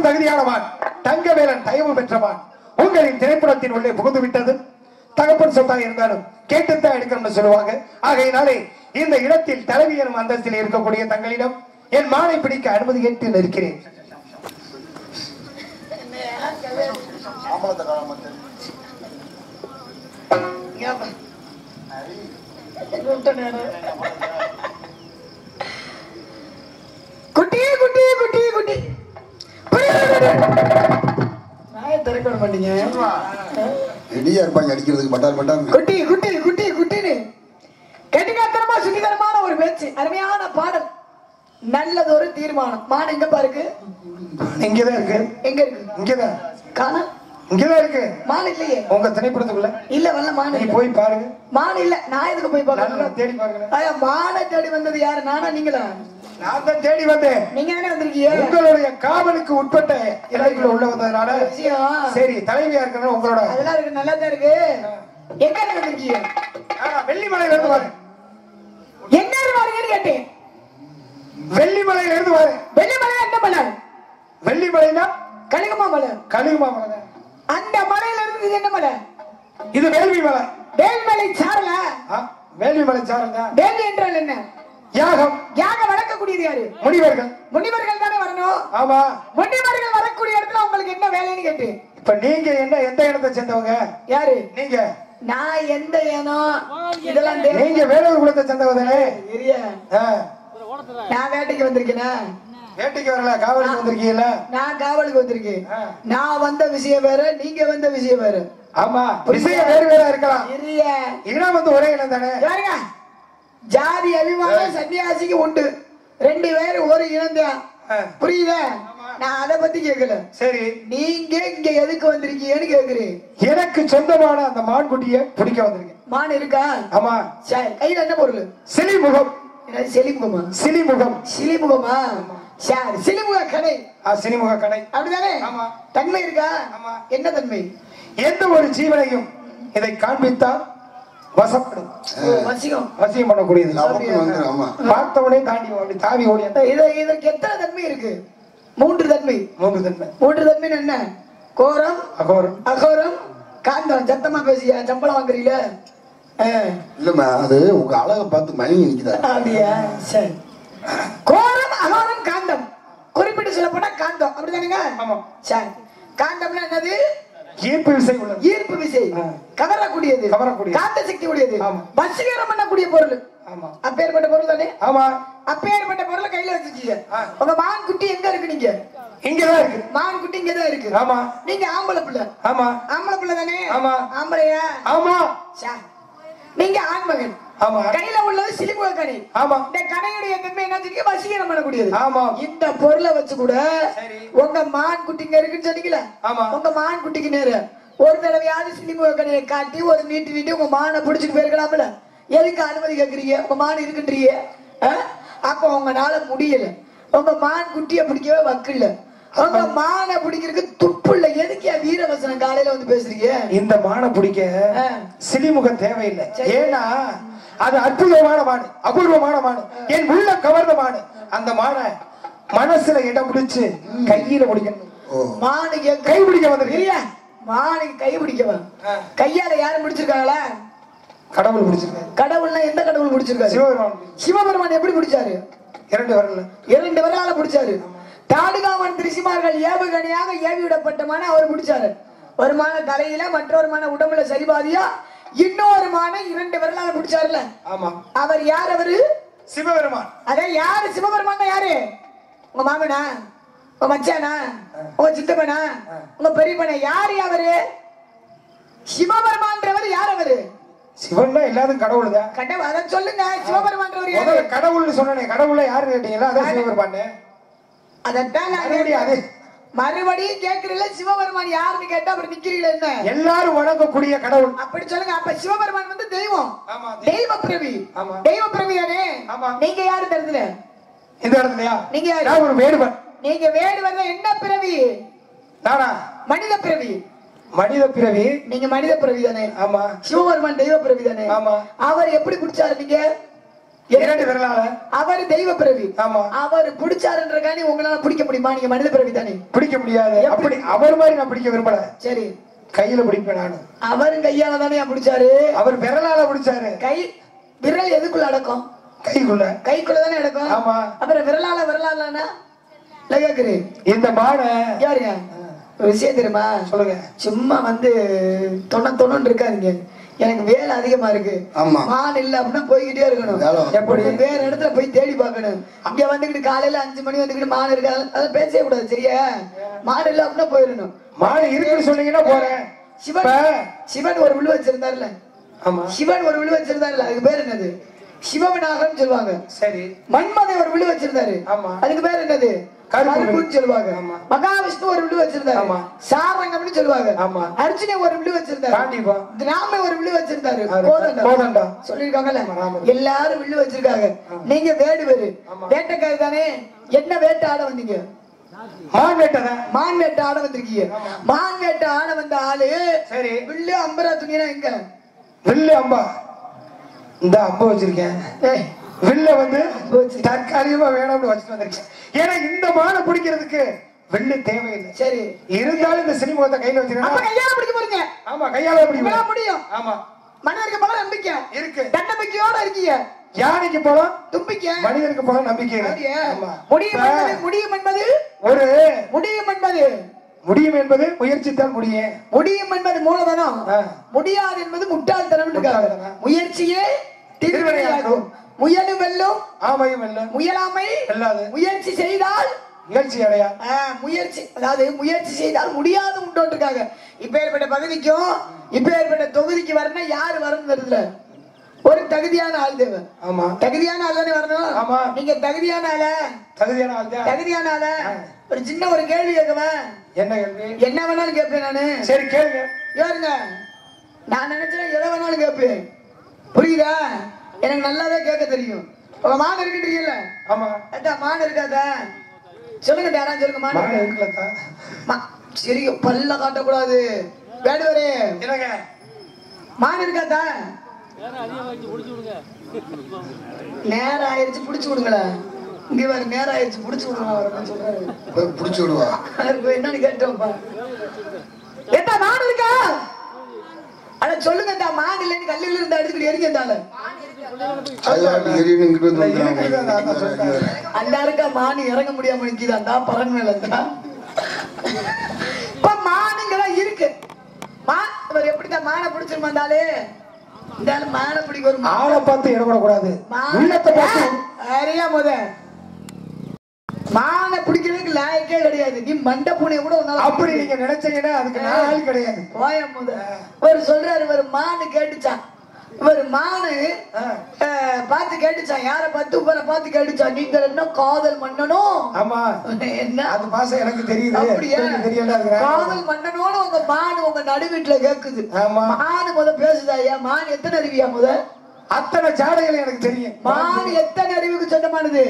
தகுதியானவான் தங்கவேலன் தயவு பெற்றவான் உங்களின் திரைப்படத்தின் உள்ளே புகுந்து விட்டது. தகப்பன் சொத்தாக இருந்தாலும் கேட்டுத்தான் எடுக்கணும்னு சொல்லுவாங்க. ஆகையினாலே இந்த இடத்தில் தலைவி எனும் அந்தஸ்தில் இருக்கக்கூடிய தங்களிடம் என் மானை பிடிக்க அனுமதி கேட்டு நிற்கிறேன். குட்டி குட்டி குட்டி குட்டி திரைப்படம் பண்ணீங்க அடிக்கிறதுக்கு பட்டார் பட்டார் குட்டி குட்டி குட்டி குட்டின்னு கெட்டிகாத்தனமா சுட்டிகரமான ஒரு பேச்சு, அருமையான பாடல், நல்லது ஒரு தீர்மானம். மான் எங்க பாருக்கு? இங்கதான் இருக்கு. எங்க இருக்கு? இங்கதான் காணா, இங்கதான் இருக்கு. மான் இல்லையே உங்க திரைப்படத்துக்குள்ள இல்ல. வரல மான். நீ போய் பாருங்க. மான் இல்ல. நான் எதுக்கு போய் பாருங்க? தேடி பாருங்க. மானை தேடி வந்தது யாரு? நானா நீங்களா? நான் தான் தேடி வந்தேன். நீங்க தானே வந்திருக்கீங்க. உங்களுடைய காவலுக்கு உட்பட்ட இலைக்குள்ள உள்ள வந்ததுனால சரி தலைவியா இருக்கணும் உங்களோட. அதெல்லாம் இருக்கு, நல்லா தான் இருக்கு. எங்க வந்திருக்கீங்க? வெள்ளிமலையில இருந்து வரேன். எங்க இருந்து வரீங்கன்னு கேட்டேன். வெள்ளிமலையில இருந்து வரேன். வெள்ளிமலை என்ன மலை? வெள்ளிமலைனா கலிகமா மலை. கலிகமா மலை. அந்த மலையில இருந்து என்ன மலை? இது வேள்வி மலை. வேள்மலை சாரல. வேள்வி மலை சாரல. வேள்வி என்றால் என்ன? யாகம். யாகம் வளர்க்கக்கூடியது யாரு? முனிவர்கள். முனிவர்கள் தானே வரணும். ஆமா. முனிவர்கள் வரக்கூடிய இடத்துல உங்களுக்கு என்ன வேலைன்னு கேட்டேன். இப்ப நீங்க என்ன எந்த இடத்தை சேர்ந்தவங்க? யாரு நீங்க? நான் எந்த இனம் இதெல்லாம் நீங்க வேலூர் குலத்தை சேர்ந்தவங்க தானே? நான் வேட்டைக்கு வந்திருக்கேன். வேட்டைக்கு வரல, காவலுக்கு வந்திருக்கீங்களா? நான் காவலுக்கு வந்திருக்கேன். நான் வந்த விஷயம் வேற, நீங்க வந்த விஷயம் வேற. ஆமா, விஷயம் வேறு வேற இருக்கலாம். இனம் வந்து ஒரே இனம் தானே? ஜாதி அபிமானம் சன்னியாசிக்கு உண்டு. 2 பேரும் ஒரு இனம் தான். புரியுதா? நான் அதை பத்தி கேட்கல. சரி, நீங்க இங்க எதுக்கு வந்திருக்கீங்கன்னு கேக்குறேன். எனக்கு சொந்தமான அந்த மான் குட்டியை பிடிக்க வந்திருக்கேன். மான் இருக்கா? ஆமா. சரி, கையில என்ன பொருள்? சிலிமுகம். செலிமுகமா? சிலிமுகம். சிலிமுகமா? சரி, சிலிமுக கடை. சிலிமுக கடை அப்படிதானே? ஆமா. தன்மை இருக்கா? ஆமா. என்ன தன்மை? எந்த ஒரு ஜீவனையும் இதை காண்பித்தால் வசப்படும். வசியம் வசியம் பண்ணக்கூடியது. பார்த்தவனே தாண்டி அப்படி தாவி ஓடி. இதற்கு எத்தனை தன்மை இருக்கு? 3 தன்மை. 3 தன்மை. 3 தன்மை என்ன? கோரம், அகோரம், அகோரம், காந்தம். சத்தமா பேசியா? சம்பளம் வாங்குறீல? இல்லம்மா, அது உங்க அழகை பார்த்து மயங்கி நிக்குதா? அப்படியா? சரி. கோரம், அகோரம், காந்தம். குறிப்பிட்டு சொல்ல போனா காந்தம். அப்படிதானுங்க? ஆமா. சரி. காந்தம்னா என்னது? ஈர்ப்பு விசை உள்ளது. ஈர்ப்பு விசை. கவரக்கூடியது. காந்த சக்தி உடையது. வசீகரம் பண்ணக்கூடிய பொருள். ஆமா. அப்பேற்பட்ட பொருள் தானே? ஆமா. அப்பேற்பட்ட பொருளை கையில வச்சிருக்கீங்க. உங்க மான் குட்டி எங்க இருக்கு? நீங்க இங்கதான் இருக்கு. மான் குட்டி இங்கதான் இருக்கு. ஆமா. நீங்க ஆம்பளை பிள்ளை. ஆமா. ஆம்பளை பிள்ளை தானே? ஆமா. ஆம்பளையா? ஆமா. நீங்க ஆண்மகன். ஆமா. கையில உள்ளது சிலிமுக கடை. ஆமா. இந்த கடையுடைய தன்மை என்ன தெரியுமா? வசீகரம் பண்ணக்கூடியது. ஆமா. இந்த பொருளை வச்சு கூட உங்க மான் குட்டிங்க இருக்குன்னு சொன்னீங்கல்ல? ஆமா. உங்க மான் குட்டிக்கு நேரு ஒரு தடவையாவது சிலிமுக கடையை காட்டி ஒரு நீட்டு உங்க மானை பிடிச்சிட்டு போயிருக்கலாம்ல? எதுக்கு அனுமதி கேட்கறீங்க? உங்க மான் இருக்குன்றீங்க. அப்ப உங்களால முடியல. உங்க மான் குட்டிய பிடிக்கவே வக்கில்ல. உங்க மானை பிடிக்கிறதுக்கு துப்பு இல்ல. எதுக்கு வீரவசனம் காலையில வந்து பேசுறீங்க? இந்த மானை பிடிக்க சிலிமுகம் தேவையில்லை. ஏன்னா அது அற்புதமான மாடு, அபூர்வமான மாடு, என் உள்ள கவர்ந்த மாடு. அந்த மானை மனசுல இடம் பிடிச்சு கையில பிடிக்கணும். மானுக்கு கை பிடிக்க வந்திருக்கீங்க. மானுக்கு கை பிடிக்கவா? கையால யாரும் பிடிச்சிருக்காங்களா? கடவுள் பிடிச்சிருக்காரு. கடவுள்னா எந்த கடவுள் பிடிச்சிருக்காரு? சிவபெருமான். சிவபெருமான் எப்படி பிடிச்சாரு? 2 விரல்ல. 2 விரலால பிடிச்சாரு. தாடுகாமன் திருசிமார்கள் ஏவுகணையாக ஏவி விடப்பட்ட மான அவர் பிடிச்சாரு. ஒரு மான தலையில, மற்றொரு மான உடம்புல சரிபாதியா, இன்னொரு மான 2 விரலால பிடிச்சாருல. ஆமா. அவர் யார்? அவரு சிவபெருமான். அதே யாரு? சிவபெருமான் யாரு? உங்க மாமனா? உங்க மச்சானா? உங்க சித்தப்பனா? உங்க பெரியப்பனா? யாரு அவரு? சிவபெருமான்றவர் யார்? அவரு சிவன்னா எல்லாரும் கடவுள் தான். கடவுள். அத சொல்லுங்க. சிவபெருமான்றவர் யாரு? கடவுள்னு சொன்னனே, கடவுள யாரு கேட்டீங்களா? அதான் சிவபெருமான். அதத்தான் மறுபடியும் கேட்கறீங்களா? சிவபெருமான் யாருன்னு கேட்டா அப்புறம் நிக்கிறீங்களா? என்ன எல்லாரும் வணங்கக்கூடிய கடவுள் அப்படி சொல்லுங்க. அப்ப சிவபெருமான் வந்து தெய்வம். தெய்வ பிரவி. ஆமா. தெய்வ பிரவி தானே? நீங்க யாரு தெரிஞ்சல? இந்த இடத்துலயா? நீங்க யாரு? நான் ஒரு வேடுவன். நீங்க வேடுவன். என்ன பிரவி? நானா? மனித பிரவி. மனித பிறவி. நீங்க மனித பிரவி தானே? ஆமா. சிவபெருமான் தெய்வ பிரவி தானே? ஆமா. அவர் எப்படி பிடிச்சாரு? நீங்க 2 விரலால. அவர் தெய்வ பிறவி. ஆமா. அவர் பிடிச்சாருன்றகானி உங்களால பிடிக்க முடியுமா? நீங்க மனித பிறவி தானே? பிடிக்க முடியாது. அப்படி அவர் மாதிரி நான் பிடிக்க விரும்பல. சரி, கையில பிடிப்பேன் நானு. அவரும் கையால தானே பிடிச்சாரு? அவர் விரலால பிடிச்சாரு. கை விரல் எதுக்குள்ள அடக்கம்? கைக்குள்ள. கைக்குள்ள தானே அடக்கம். ஆமா. அப்புறம் விரலாலனா கேக்குறேன். இந்த மானை யாருங்க? விஷயம் தெரியுமா? சொல்லுங்க. சும்மா வந்து தொண்ணு இருக்காதீங்க. எனக்கு வேலை அதிகமா இருக்கு. மான் இல்ல அப்படின்னா போய்கிட்டே இருக்கணும். எப்படி வேற இடத்துல போய் தேடி பார்க்கணும். இங்க வந்துகிட்டு காலையில 5 மணி வந்துகிட்டு மான் இருக்கா அதை பேசவே கூடாது. சரியா? மான் இல்ல அப்படின்னா போயிடணும். மான் இருக்குன்னு சொன்னீங்கன்னா போறேன். சிவன் ஒரு விழு வச்சிருந்தாருல. ஆமா. சிவன் ஒரு விழு வச்சிருந்தாருல. அதுக்கு பேர் என்னது? சிவவிநாகம்னு சொல்லுவாங்க. சரி. மன்மதை ஒரு விழு வச்சிருந்தாரு. ஆமா. அதுக்கு பேர் என்னது? கருப்புன்னு சொல்லுவாங்க. மகாவிஷ்ணு ஒரு விழு வச்சிருந்தாரு. சாரங்கம்னு சொல்லுவாங்க. அர்ஜுனன் ஒரு விழு வச்சிருந்தாரு. ராம ஒரு விழு வச்சிருந்தாரு. கோதண்டா சொல்லிருக்காங்கல்ல. எல்லாரும் வில்லு வச்சிருக்காங்க. நீங்க வேடுவரு, வேட்டைக்காரி தானே? என்ன வேட்டை ஆட வந்தீங்க? மான் வேட்டை. மான் வேட்டை ஆட வந்திருக்கீங்க. மான் வேட்டை ஆட வந்த ஆளு சரி வில்லு அம்பரா துணியா எங்க? வில்லு அம்பா இந்த அம்பா வச்சிருக்கேன். வில்ல வந்து தற்காலிகமா வேணும்னு வச்சுட்டு வந்திருக்கேன். ஏன்னா இந்த மானை பிடிக்கிறதுக்கு வில்லு தேவையில்லை. சரி, இருந்தாலும் இந்த சினிமாவை கையில வச்சிருக்கேன். கையால பிடிக்க போறீங்க. ஆமா, கையால பிடிக்க முடியும். ஆமா. மனிதருக்கு போல நம்பிக்கை இருக்கு. தன்னம்பிக்கையோட இருக்கீங்க. யானைக்கு போலாம் தும்பிக்கை, மனிதனுக்கு போலாம் நம்பிக்கை. முடியும் என்பது ஒரு முடியும் என்பது முடியும் என்பது முயற்சித்தால் முடியும். முடியும் என்பது மூலதனம், முடியாது என்பது முட்டாள்தனம். முயற்சியே திருவினையாகும். முயலும் வெல்லும், ஆமையும் வெல்லும். முயலாமை வெல்லாது. முயற்சி செய்தால் நிகழ்ச்சி அடையா. முயற்சி, அதாவது முயற்சி செய்தால் முடியாது உண்டோன்றிருக்காங்க. இப்ப ஏற்பட்ட பகுதிக்கும் இப்ப ஏற்பட்ட தொகுதிக்கு வரணும். யாரு வரணுங்கிறதுல ஒரு தகுதியான ஆள் தேவை. ஆமா, தகுதியான ஆள் தானே வரணும். ஆமா, நீங்க தகுதியான ஆள, தகுதியான ஆள் தான். தகுதியான ஆள ஒரு சின்ன ஒரு கேள்வி கேட்கவன். என்ன கேள்வி? என்ன வேணாலும் கேட்பேன் நானு. சரி கேளுங்க. ஏறுங்க, நான் நினைச்சேன் எதை வேணாலும் கேட்பேன். புரியுதா? எனக்கு நல்லாவே கேட்க தெரியும். உங்க மான் இருக்குன்றீங்கல்ல? ஆமா. அதான் மான் இருக்காத சொல்லுங்க. யாராவது சொல்லுங்க. மான் இருக்குல்லக்கா. சரி, பல்ல காட்டக்கூடாது. வேடுவரே என்னங்க? மான் இருக்காதா? நேரம் ஆயிடுச்சு, புடிச்சு விடுங்களா. இங்க வேற நேரம் ஆயிடுச்சு, புடிச்சு விடுங்க சொல்றாரு. புடிச்சு விடுவா என்னன்னு கேட்டோம்ப்பா. ஏட்டா மான் இருக்கா? அட சொல்லுங்க. மான் இல்லைன்னு கல்லில இருந்து அடிச்சுட்டு எரிஞ்சால அந்த இருக்கா மான் இறங்க முடியாம நிக்குது. அந்த பறன் மேல இப்ப மானுங்களா இருக்கு. இவர் எப்படிதான் மானை பிடிச்சிருமா இருந்தாலே இந்த மானை பிடிக்க ஒரு ஆளை பார்த்து இடப்படக்கூடாது. உள்ளத்தை பார்த்து நிறைய மானை பிடிக்கிறதுக்கு லாயக்கே கிடையாது. நீ மண்டை பூனைய கூட அப்படி நீங்க நினைச்சீங்கன்னா அதுக்கு நாள் கிடையாது. போயம் ஒரு சொல்றாரு. இவர் மானு கேட்டுச்சான். இவர் மானு பார்த்து கேட்டுச்சான். யார பார்த்து இவரை பார்த்து கேட்டுச்சான். நீங்க என்ன காதல் மன்னனும்? ஆமா, என்ன அது பாசம் எனக்கு தெரியுது. அப்படியா? தெரியல. காதல் மன்னனோட உங்க மானு உங்க நடுவீட்டுல கேக்குது. மானு பேசுதா? ஏன் மான் எத்தனை அறிவியா அத்தனை ஜாடைகள் எனக்கு தெரியும். மான் எத்தனை அறிவுக்கு சொந்தமானது?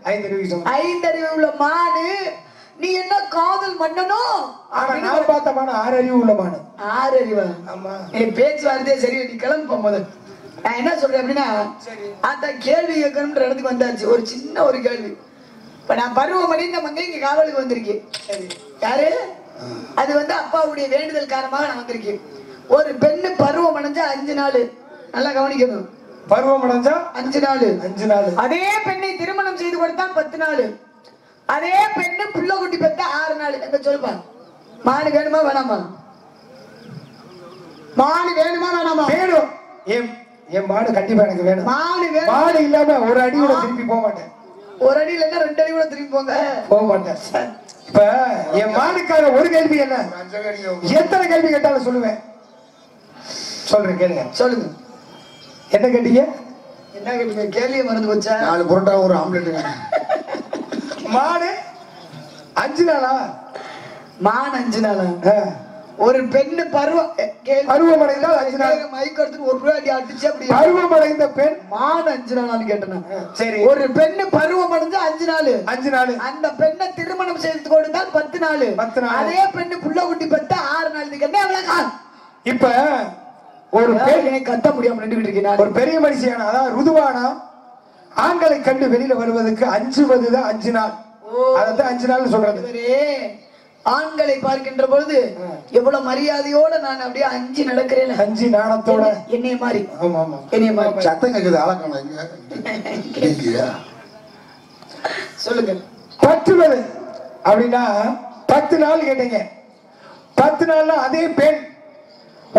5 அறிவு. 5 அறிவு உள்ள மானு. நீ என்ன காதல் மன்னனோ? நான் பார்த்த மானு 6 அறிவு உள்ள மானு. 6 அறிவா? ஆமா. என் பேச்சு வார்த்தையே சரி. நீ கிளம்பு போகும்போது நான் என்ன சொல்றேன் அப்படின்னா, அந்த கேள்வி கேட்கணும்ன்ற இடத்துக்கு வந்தாச்சு. ஒரு சின்ன ஒரு கேள்வி. இப்ப நான் பருவமணி இந்த மங்கை இங்க காவலுக்கு வந்திருக்கேன். யாரு? அது அப்பாவுடைய வேண்டுதல் காரணமாக நான் வந்திருக்கேன். ஒரு பெண்ணு பருவம் அடைஞ்சா 5 நாள். நல்லா கவனிக்கணும். பருவம் அடைஞ்சா 5 நாள். 5 நாள். அதே பெண்ணை திருமணம் செய்து கொடுத்தால் 10 நாள். அதே பெண்ணு புள்ள குட்டி பெத்தா 6 நாள். எங்க சொல்லுப்பா. மானு வேணுமா வேணாமா? மானு வேணுமா வேணாமா? வேணும். என் மாடு கண்டிப்பா எனக்கு வேணும். மானு வேணும். மாடு இல்லாம ஒரு அடி கூட திருப்பி போக மாட்டேன். ஒரு அடி இல்லைன்னா 2 அடி கூட திருப்பி போக மாட்டேன். இப்ப என் மாடுக்கார ஒரு கேள்வி என்ன, எத்தனை கேள்வி கேட்டாலும் சொல்லுவேன். சொல்றேன் கேளுங்க. சொல்லுங்க. என்ன கேட்டீங்க? என்ன கேட்டீங்க? கேள்வியை மறந்து போச்சா? 4 புரோட்டா ஒரு ஆம்லெட். மாடு 5 நாளா? மான் 5 நாளா? ஒரு பெண்ணு பருவமடைந்தால் 5 நாள். மைக் எடுத்து ஒரு ரூபாய் அடிச்சு அப்படி பருவமடைந்த பெண் மான் 5 நாளான்னு கேட்டேன். சரி. ஒரு பெண்ணு பருவம் அடைஞ்சா 5 நாள். 5 நாள். அந்த பெண்ணை திருமணம் செய்து கொடுத்தால் 10 நாள். 10 நாள். அதே பெண்ணு புள்ள குட்டி பெத்தா 6 நாள். என்ன விளக்கம்? இப்ப ஒரு பெண்ணை கத்த முடியாம நின்றுகிட்டு இருக்கேன். ஒரு பெரிய மனுஷியான, அதாவது ருதுவானா ஆண்களை கண்டு வெளியில வருவதற்கு 5 5 நாள். அதான் 5 நாள் சொல்றது. ஆண்களை பார்க்கின்ற பொழுது எவ்வளவு மரியாதையோட நான் அப்படியே 5 நடக்கிறேன். 5 நாணத்தோட என்னைய மாதிரி. ஆமா ஆமா, என்னைய மாதிரி. சத்தம் கேக்குது. ஆளக்கான சொல்லுங்க. 10 அப்படின்னா 10 நாள் கேட்டீங்க. 10 நாள்ல அதே பெண்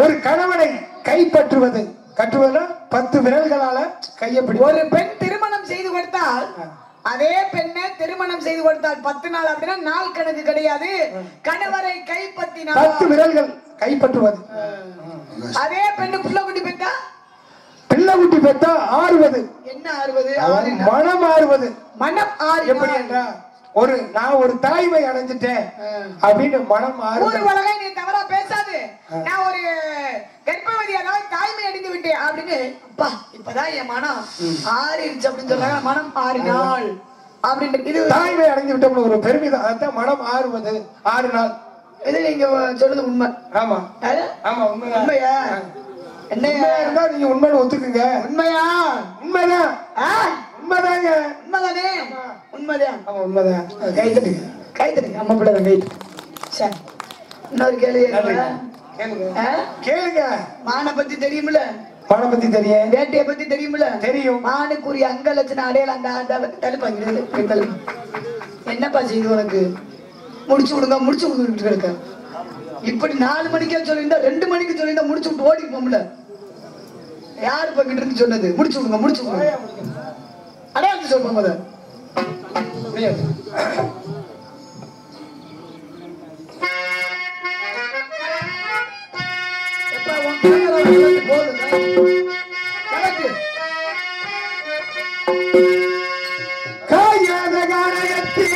ஒரு கணவனை கைப்பற்றுவது, கட்டுவதுனா 10 விரல்களால கையப்படி. ஒரு பெண் திருமணம் செய்து கொடுத்தால், அதே பெண்ணை திருமணம் செய்து கொடுத்தால் 10 நாள். அப்படின்னா நாள் கணக்கு கிடையாது. கணவரை கைப்பற்றினால் 10 விரல்கள் கைப்பற்றுவது. அதே பெண்ணு புள்ள குட்டி பெற்றா, பிள்ளை குட்டி பெற்றா ஆறுவது. என்ன ஆறுவது? மனம் ஆறுவது. மனம் ஆறு. எப்படி என்றா, நான் ஒரு தாய்மை அடைஞ்சிட்டேன் அப்படின்னு மனம் ஆறு. ஒரு உலகை நீ தவறா பேசாது. நான் ஒரு கர்ப்பவதி, அதாவது தாய்மை அடைந்து விட்டேன் அப்படின்னு. அப்பா இப்பதான் என் மனம் ஆறிடுச்சு அப்படின்னு சொல்றாங்க. மனம் 6 நாள் அப்படின்னு. இது தாய்மை அடைந்து விட்டோம்னு ஒரு பெருமிதம். அதான் மனம் ஆறுவது. 6 நாள். இது நீங்க சொல்றது உண்மை. ஆமா ஆமா, உண்மையா? என்னையா இருந்தா நீங்க உண்மைன்னு ஒத்துக்குங்க. உண்மையா? உண்மைதான். உண்மைதாங்க. உண்மைதானே? உண்மைதான். ஆமா உண்மைதான். கைத்தட்டுங்க, கைத்தட்டுங்க. அம்மா பிள்ளை கைத்து. சரி, இன்னொரு கேள்வி கேளுங்க. மானை பத்தி தெரியுமில்ல? மானை பத்தி தெரியும். வேட்டையை பத்தி தெரியுமில்ல? தெரியும். மானுக்குரிய அங்க லட்சணம் அடையாளம் அந்த தடுப்பாங்க. என்னப்பா செய்யுது உனக்கு? முடிச்சு விடுங்க இருக்க. இப்படி 4 மணிக்கே சொல்லியிருந்தா 2 மணிக்கு சொல்லியிருந்தா முடிச்சு விட்டு ஓடி போம்ல. யாரு பக்கிட்டு இருந்து சொன்னது? முடிச்சு விடுங்க. அடையாளத்து சொல்லுங்க முத. காயாத கானகத்தே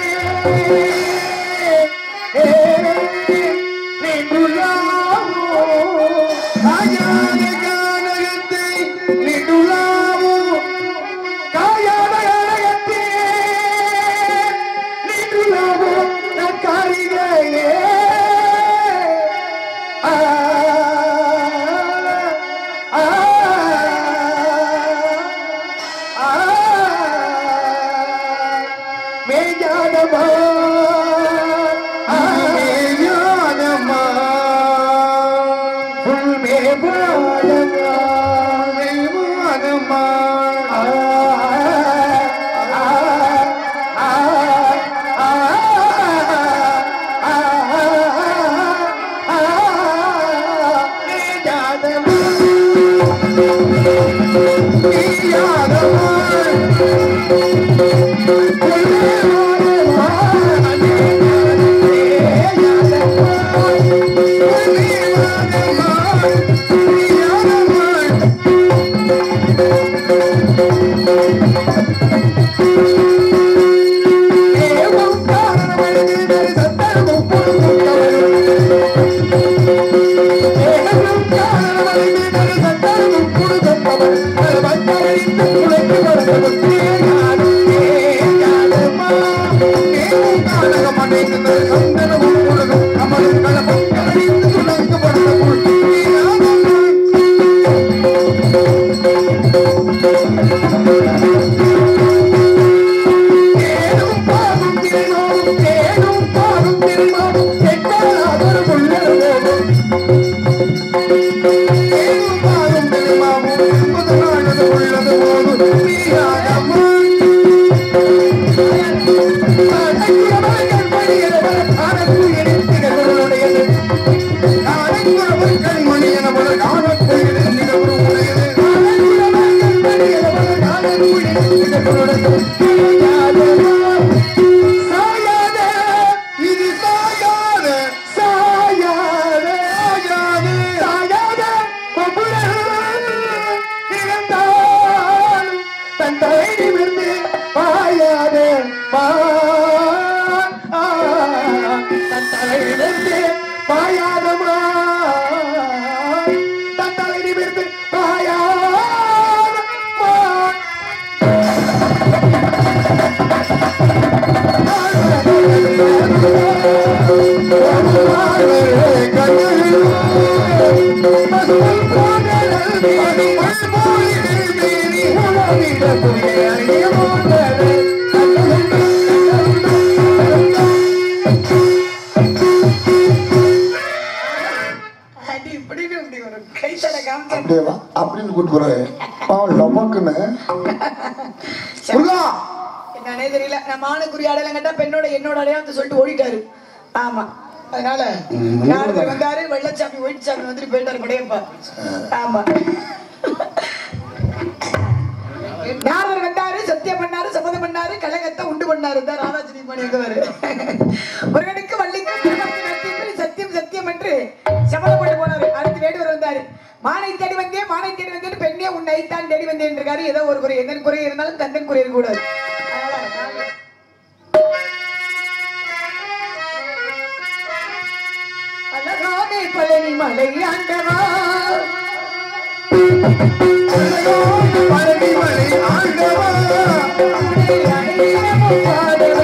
அப்படின்னு கூட்டு என்னன்னே தெரியல. நான் மானுக்குரிய அடையாளம் கேட்டா பெண்ணோட என்னோட அடையாளம் சொல்லிட்டு ஓடிட்டாரு. ஆமா, அதனால நாரதர் வந்தாரு, வெள்ளச்சாமி ஒயிட்சாமி வந்துட்டு போயிட்டாரு படையப்பா. ஆமா, நாரதர் வந்தாரு, சத்தியம் பண்ணாரு, சபதம் பண்ணாரு, கலகத்தை உண்டு பண்ணாரு. தான் ராதாஜி பண்ணிருக்காரு. முருகனுக்கு வள்ளிக்கு சத்தியம் சத்தியம் என்று சபதம் பண்ணி போனாரு. அடுத்து வேடுவர் வந்தாரு. மானை தேடி வந்தேன் பெண்ணே உன்னை தான் தேடி வந்தேன் இருக்காரு. ஏதோ ஒரு குறை, எந்த குறை இருந்தாலும் தந்தன் குறை இருக்கக்கூடாது. அழகானே பழனி மலை ஆண்டவா, பழனி மலை ஆண்டவா, பழனி மலை ஆண்டவா,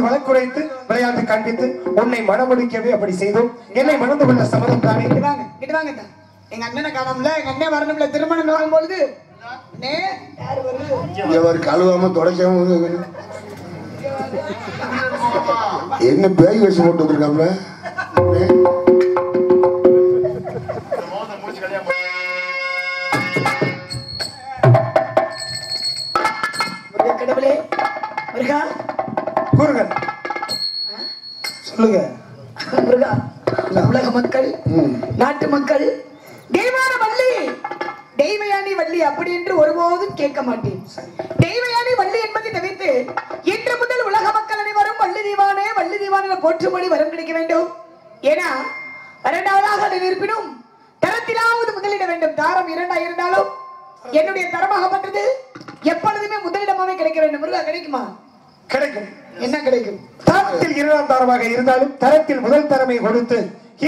வழக்குரைத்து விளையாட்டு காண்பித்து உன்னை மனமுடிக்கவே அப்படி செய்தோம். என்னை மணந்து கொள்ள சம்மதம் தானே? எங்க அண்ணனை காணோம்ல, எங்க அண்ணன் வரணும்ல, திருமணம் ஆகும் பொழுது கழுவாம தொடக்காம என்ன பேய் வச்சு போட்டு வந்திருக்காப்ல. கடவுளே முருகா கூறுங்கள், சொல்லுங்க. முருகா, உலக மக்கள், நாட்டு மக்கள் தெய்வான வள்ளி, தெய்வயானி வள்ளி அப்படி என்று ஒருபோதும் கேட்க மாட்டேன். தெய்வயானி வள்ளி என்பதை தவிர்த்து இன்று முதல் உலக மக்கள் அனைவரும் வள்ளி தீவானே வள்ளி தீவான போற்றும்படி வரம் கிடைக்க வேண்டும். ஏன்னா இரண்டாவதாக அதை இருப்பினும் தரத்திலாவது முதலிட வேண்டும். தாரம் இரண்டாக இருந்தாலும் என்னுடைய தரமாகப்பட்டது எப்பொழுதுமே முதலிடமாவே கிடைக்க வேண்டும். முருகா, கிடைக்குமா? கிடைக்கும். என்ன கிடைக்கும்? தரத்தில் இரண்டாம் தரமாக இருந்தாலும் தரத்தில் முதல் தரமை கொடுத்து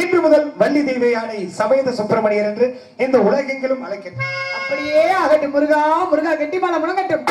இன்று முதல் வள்ளி தெய்வயானை சமேத சுப்பிரமணியர் என்று இந்த உலகெங்கிலும் அழைக்க அப்படியே ஆகட்டும். முருகா முருகா, கெட்டிமால முழங்கட்டும்.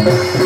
Thank you.